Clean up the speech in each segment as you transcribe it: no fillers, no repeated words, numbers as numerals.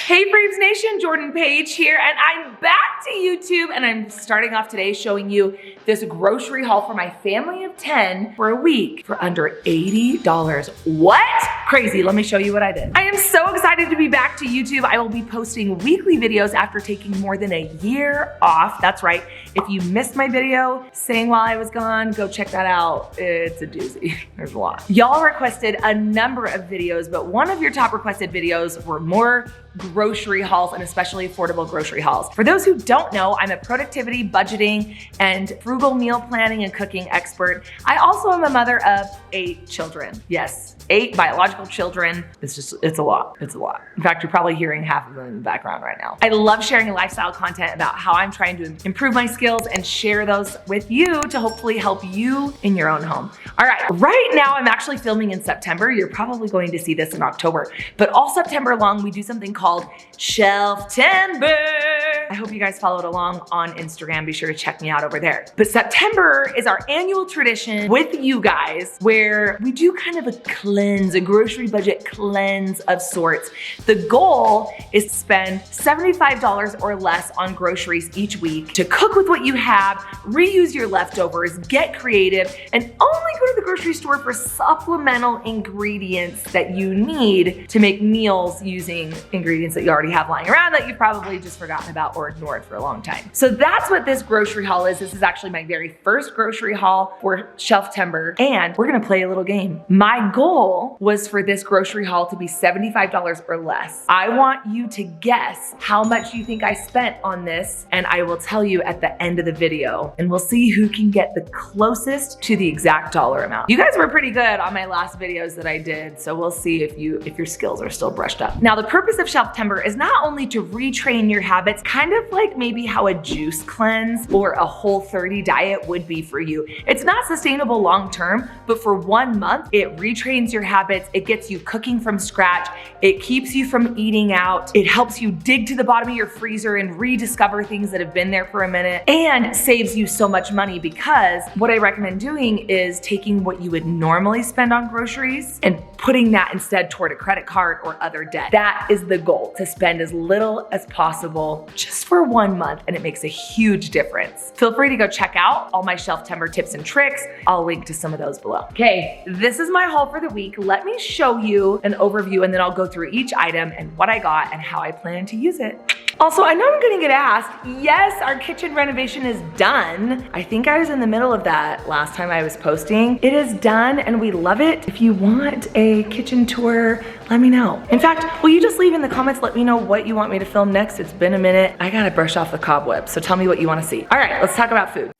Hey Braves Nation, Jordan Page here, and I'm back to YouTube, and I'm starting off today showing you this grocery haul for my family of 10 for a week for under $80. What? Crazy, let me show you what I did. I am so excited to be back to YouTube. I will be posting weekly videos after taking more than a year off. That's right, if you missed my video saying while I was gone, go check that out. It's a doozy, there's a lot. Y'all requested a number of videos, but one of your top requested videos were more grocery hauls and especially affordable grocery hauls. For those who don't know, I'm a productivity, budgeting, and frugal meal planning and cooking expert. I also am a mother of 8 children. Yes, 8 biological children. It's a lot. It's a lot. In fact, you're probably hearing half of them in the background right now. I love sharing lifestyle content about how I'm trying to improve my skills and share those with you to hopefully help you in your own home. All right now I'm actually filming in September. You're probably going to see this in October, but all September long, we do something called Shelf-tember. I hope you guys followed along on Instagram. Be sure to check me out over there. But September is our annual tradition with you guys where we do kind of a cleanse, a grocery budget cleanse of sorts. The goal is to spend $75 or less on groceries each week, to cook with what you have, reuse your leftovers, get creative, and only go to the grocery store for supplemental ingredients that you need to make meals using ingredients that you already have lying around that you've probably just forgotten about or ignored for a long time. So that's what this grocery haul is. This is actually my very first grocery haul for Shelf-tember, and we're gonna play a little game. My goal was for this grocery haul to be $75 or less. I want you to guess how much you think I spent on this, and I will tell you at the end of the video, and we'll see who can get the closest to the exact dollar amount. You guys were pretty good on my last videos that I did, so we'll see if your skills are still brushed up. Now, the purpose of Shelf-tember is not only to retrain your habits, kind of like maybe how a juice cleanse or a Whole30 diet would be for you. It's not sustainable long-term, but for 1 month, it retrains your habits. It gets you cooking from scratch. It keeps you from eating out. It helps you dig to the bottom of your freezer and rediscover things that have been there for a minute, and saves you so much money, because what I recommend doing is taking what you would normally spend on groceries and putting that instead toward a credit card or other debt. That is the goal, to spend as little as possible just for 1 month, and it makes a huge difference. Feel free to go check out all my Shelf-tember tips and tricks. I'll link to some of those below. Okay, this is my haul for the week. Let me show you an overview, and then I'll go through each item and what I got and how I plan to use it. Also, I know I'm gonna get asked, yes, our kitchen renovation is done. I think I was in the middle of that last time I was posting. It is done and we love it. If you want a kitchen tour, let me know. In fact, will you just leave in the comments, let me know what you want me to film next? It's been a minute. I gotta brush off the cobwebs, so tell me what you wanna see. All right, let's talk about food.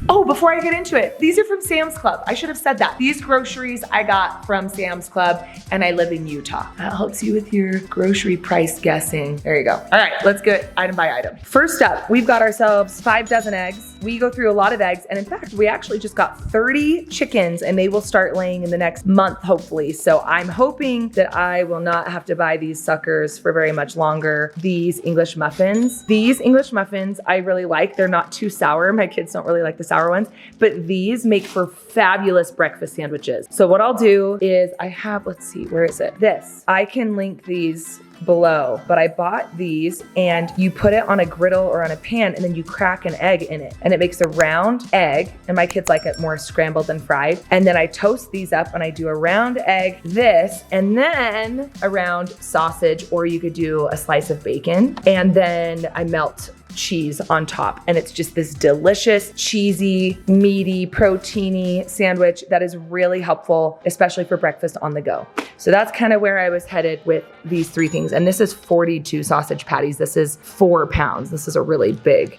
Oh, before I get into it, these are from Sam's Club. I should have said that. These groceries I got from Sam's Club, and I live in Utah. That helps you with your grocery price guessing. There you go. All right, let's get item by item. First up, we've got ourselves 5 dozen eggs. We go through a lot of eggs, and in fact, we actually just got 30 chickens, and they will start laying in the next month, hopefully. So I'm hoping that I will not have to buy these suckers for very much longer. These English muffins. These English muffins I really like. They're not too sour. My kids don't really like the sour ones, but these make for fabulous breakfast sandwiches. So what I'll do is I have, let's see, where is it? This. I can link these below, but I bought these, and you put it on a griddle or on a pan, and then you crack an egg in it, and it makes a round egg, and my kids like it more scrambled than fried. And then I toast these up, and I do a round egg, this, and then a round sausage, or you could do a slice of bacon, and then I melt cheese on top, and it's just this delicious, cheesy, meaty, proteiny sandwich that is really helpful, especially for breakfast on the go. So that's kind of where I was headed with these 3 things. And this is 42 sausage patties. This is 4 pounds. This is a really big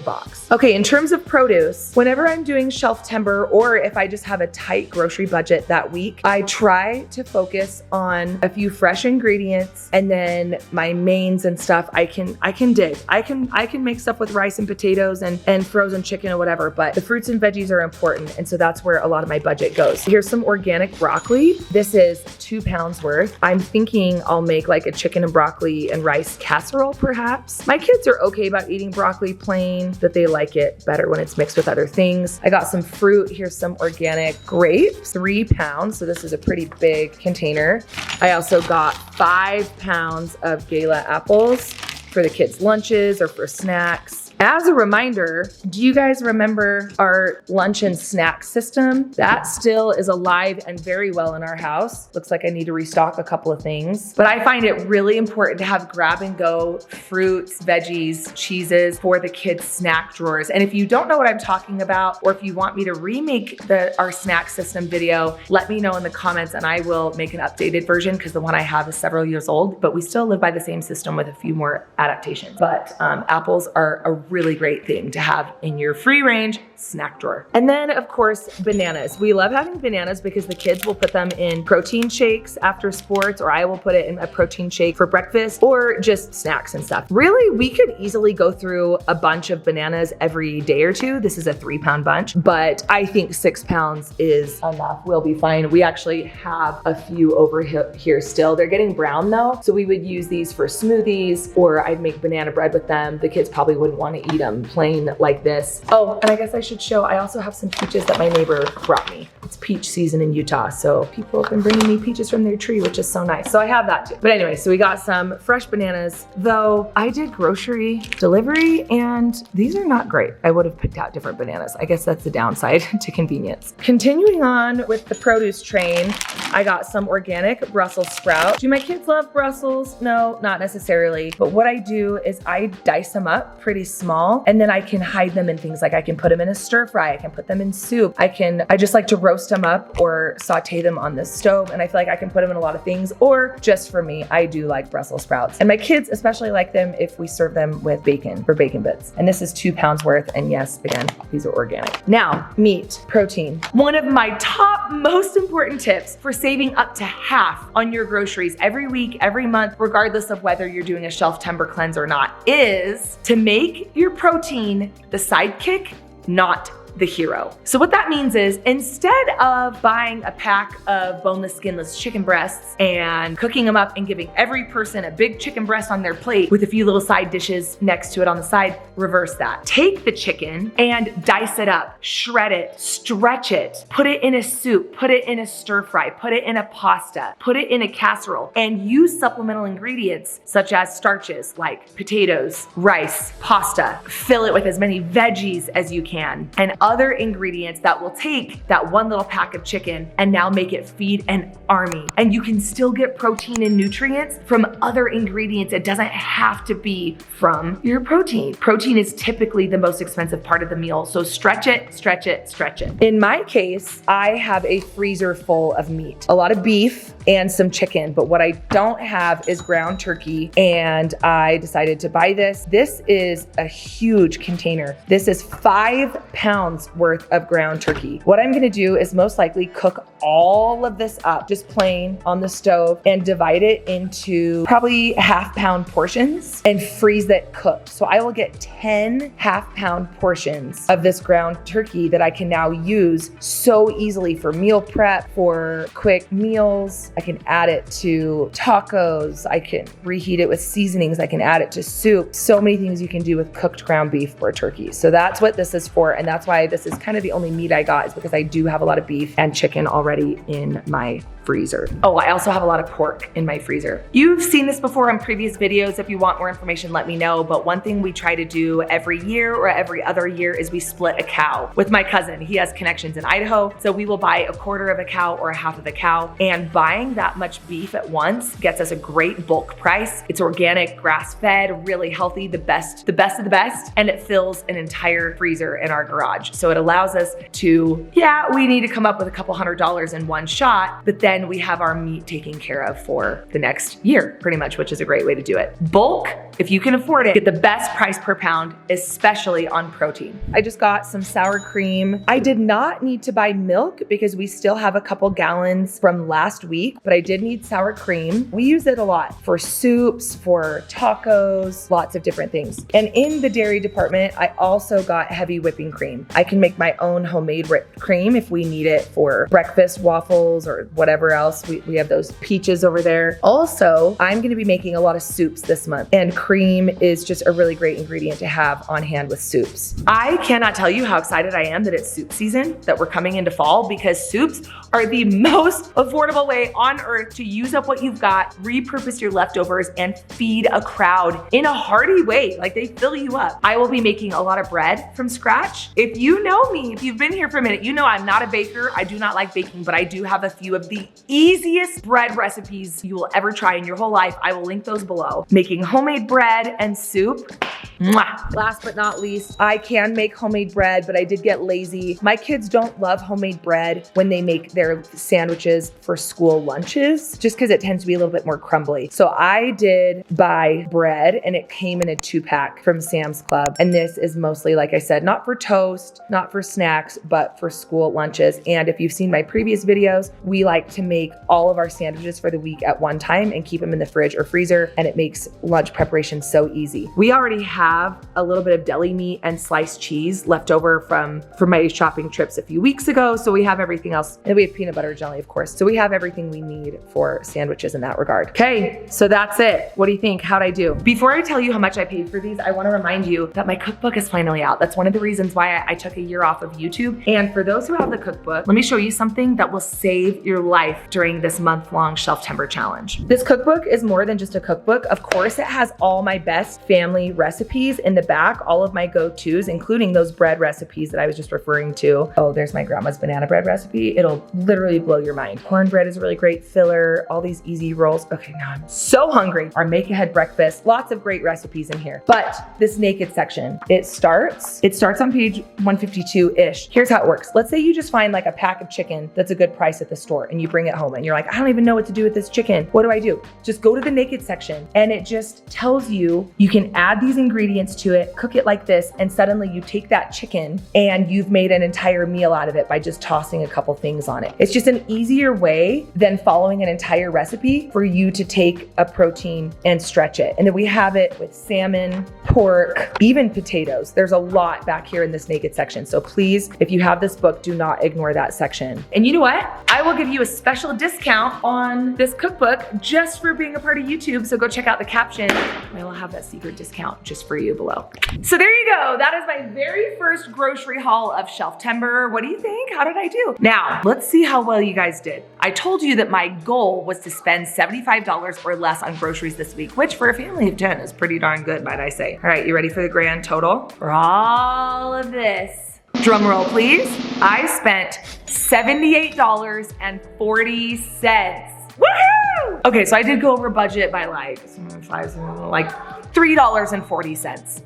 box. Okay, in terms of produce, whenever I'm doing Shelf-tember, or if I just have a tight grocery budget that week, I try to focus on a few fresh ingredients, and then my mains and stuff, I can dig. I can make stuff with rice and potatoes and frozen chicken or whatever, but the fruits and veggies are important, and so that's where a lot of my budget goes. Here's some organic broccoli. This is 2 2 pounds worth. I'm thinking I'll make like a chicken and broccoli and rice casserole perhaps. My kids are okay about eating broccoli plain, but they like it better when it's mixed with other things. I got some fruit. Here's some organic grapes, 3 pounds. So this is a pretty big container. I also got 5 pounds of Gala apples for the kids' lunches or for snacks. As a reminder, do you guys remember our lunch and snack system? That still is alive and very well in our house. Looks like I need to restock a couple of things, but I find it really important to have grab and go fruits, veggies, cheeses for the kids' snack drawers. And if you don't know what I'm talking about, or if you want me to remake our snack system video, let me know in the comments and I will make an updated version because the one I have is several years old, but we still live by the same system with a few more adaptations. But apples are a really great thing to have in your free range snack drawer. And then of course, bananas. We love having bananas because the kids will put them in protein shakes after sports, or I will put it in a protein shake for breakfast or just snacks and stuff. Really, we could easily go through a bunch of bananas every day or two. This is a 3 pound bunch, but I think 6 pounds is enough. We'll be fine. We actually have a few over here still. They're getting brown though. So we would use these for smoothies, or I'd make banana bread with them. The kids probably wouldn't want to eat them plain like this. Oh, and I guess I should show, I also have some peaches that my neighbor brought me. It's peach season in Utah, so people have been bringing me peaches from their tree, which is so nice. So I have that too. But anyway, so we got some fresh bananas, though I did grocery delivery and these are not great. I would have picked out different bananas. I guess that's the downside to convenience. Continuing on with the produce train, I got some organic Brussels sprouts. Do my kids love Brussels? No, not necessarily. But what I do is I dice them up pretty small, and then I can hide them in things like I can put them in a stir fry, I can put them in soup. I just like to roast them up or saute them on the stove, and I feel like I can put them in a lot of things, or just for me, I do like Brussels sprouts. And my kids especially like them if we serve them with bacon for bacon bits. And this is 2 pounds worth, and yes, again, these are organic. Now, meat, protein. One of my top most important tips for saving up to half on your groceries every week, every month, regardless of whether you're doing a Shelf-tember cleanse or not, is to make your protein the sidekick, not the hero. So what that means is instead of buying a pack of boneless, skinless chicken breasts and cooking them up and giving every person a big chicken breast on their plate with a few little side dishes next to it on the side, reverse that. Take the chicken and dice it up, shred it, stretch it, put it in a soup, put it in a stir fry, put it in a pasta, put it in a casserole, and use supplemental ingredients such as starches like potatoes, rice, pasta. Fill it with as many veggies as you can and other ingredients that will take that one little pack of chicken and now make it feed an army. And you can still get protein and nutrients from other ingredients. It doesn't have to be from your protein. Protein is typically the most expensive part of the meal. So stretch it, stretch it, stretch it. In my case, I have a freezer full of meat, a lot of beef and some chicken, but what I don't have is ground turkey, and I decided to buy this. This is a huge container. This is 5 pounds worth of ground turkey. What I'm gonna do is most likely cook all of this up, just plain on the stove, and divide it into probably half-pound portions and freeze that cooked. So I will get 10 half-pound portions of this ground turkey that I can now use so easily for meal prep, for quick meals. I can add it to tacos. I can reheat it with seasonings. I can add it to soup. So many things you can do with cooked ground beef or turkey. So that's what this is for. And that's why this is kind of the only meat I got, is because I do have a lot of beef and chicken already in my freezer. Oh, I also have a lot of pork in my freezer. You've seen this before in previous videos. If you want more information, let me know. But one thing we try to do every year or every other year is we split a cow with my cousin. He has connections in Idaho. So we will buy a quarter of a cow or a half of a cow, and buying that much beef at once gets us a great bulk price. It's organic, grass-fed, really healthy, the best of the best, and it fills an entire freezer in our garage. So it allows us to, yeah, we need to come up with a couple $100 in one shot, but then we have our meat taken care of for the next year, pretty much, which is a great way to do it. Bulk, if you can afford it, get the best price per pound, especially on protein. I just got some sour cream. I did not need to buy milk because we still have a couple gallons from last week, but I did need sour cream. We use it a lot for soups, for tacos, lots of different things. And in the dairy department, I also got heavy whipping cream. I can make my own homemade whipped cream if we need it for breakfast waffles or whatever whatever else. We have those peaches over there. Also, I'm gonna be making a lot of soups this month, and cream is just a really great ingredient to have on hand with soups. I cannot tell you how excited I am that it's soup season, that we're coming into fall, because soups are the most affordable way on earth to use up what you've got, repurpose your leftovers, and feed a crowd in a hearty way. Like, they fill you up. I will be making a lot of bread from scratch. If you know me, if you've been here for a minute, you know I'm not a baker. I do not like baking, but I do have a few of the easiest bread recipes you will ever try in your whole life. I will link those below. Making homemade bread and soup. Mwah. Last but not least, I can make homemade bread, but I did get lazy. My kids don't love homemade bread when they make their sandwiches for school lunches, just because it tends to be a little bit more crumbly. So I did buy bread, and it came in a 2-pack from Sam's Club. And this is mostly, like I said, not for toast, not for snacks, but for school lunches. And if you've seen my previous videos, we like to make all of our sandwiches for the week at one time and keep them in the fridge or freezer, and it makes lunch preparation so easy. We already have a little bit of deli meat and sliced cheese left over from my shopping trips a few weeks ago. So we have everything else. And we have peanut butter jelly, of course. So we have everything we need for sandwiches in that regard. Okay, so that's it. What do you think? How'd I do? Before I tell you how much I paid for these, I want to remind you that my cookbook is finally out. That's one of the reasons why I took a year off of YouTube. And for those who have the cookbook, let me show you something that will save your life during this month-long Shelf-tember challenge. This cookbook is more than just a cookbook. Of course, it has all my best family recipes in the back, all of my go-tos, including those bread recipes that I was just referring to. Oh, there's my grandma's banana bread recipe. It'll literally blow your mind. Cornbread is a really great filler, all these easy rolls. Okay, now I'm so hungry. Our make-ahead breakfast, lots of great recipes in here. But this naked section, it starts on page 152-ish. Here's how it works. Let's say you just find like a pack of chicken that's a good price at the store, and you bring it home and you're like, I don't even know what to do with this chicken. What do I do? Just go to the naked section, and it just tells you can add these ingredients to it, cook it like this, and suddenly you take that chicken and you've made an entire meal out of it by just tossing a couple things on it. It's just an easier way than following an entire recipe for you to take a protein and stretch it. And then we have it with salmon, pork, even potatoes. There's a lot back here in this naked section. So please, if you have this book, do not ignore that section. And you know what? I will give you a special discount on this cookbook just for being a part of YouTube. So go check out the caption. I will have that secret discount just for you below. So there you go. That is my very first grocery haul of Shelf-tember. What do you think? How did I do? Now, let's see how well you guys did. I told you that my goal was to spend $75 or less on groceries this week, which for a family of 10 is pretty darn good, might I say. All right, you ready for the grand total? For all of this, drum roll please. I spent $78.40. Woohoo! Okay, so I did go over budget by like $3.40.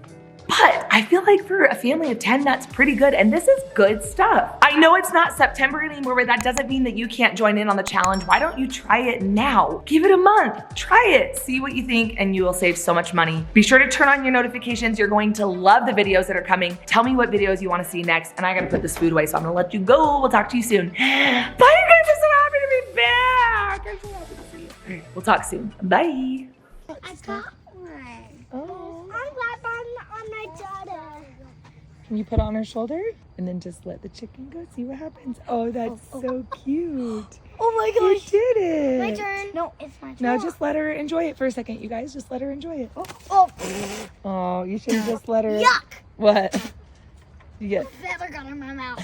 But I feel like for a family of 10, that's pretty good. And this is good stuff. I know it's not September anymore, but that doesn't mean that you can't join in on the challenge. Why don't you try it now? Give it a month, try it, see what you think, and you will save so much money. Be sure to turn on your notifications. You're going to love the videos that are coming. Tell me what videos you wanna see next, and I gotta put this food away, so I'm gonna let you go. We'll talk to you soon. Bye, you guys, I'm so happy to be back. I'm so happy to see you. All right, we'll talk soon. Bye. I got one. Oh. I'm glad on my daughter. Can you put it on her shoulder? And then just let the chicken go, see what happens. Oh, that's so cute. Oh my gosh. You did it. My turn. No, it's my turn. Now just let her enjoy it for a second, you guys. Just let her enjoy it. Oh. You should have just let her. Yuck. What? You get The feather got in my mouth.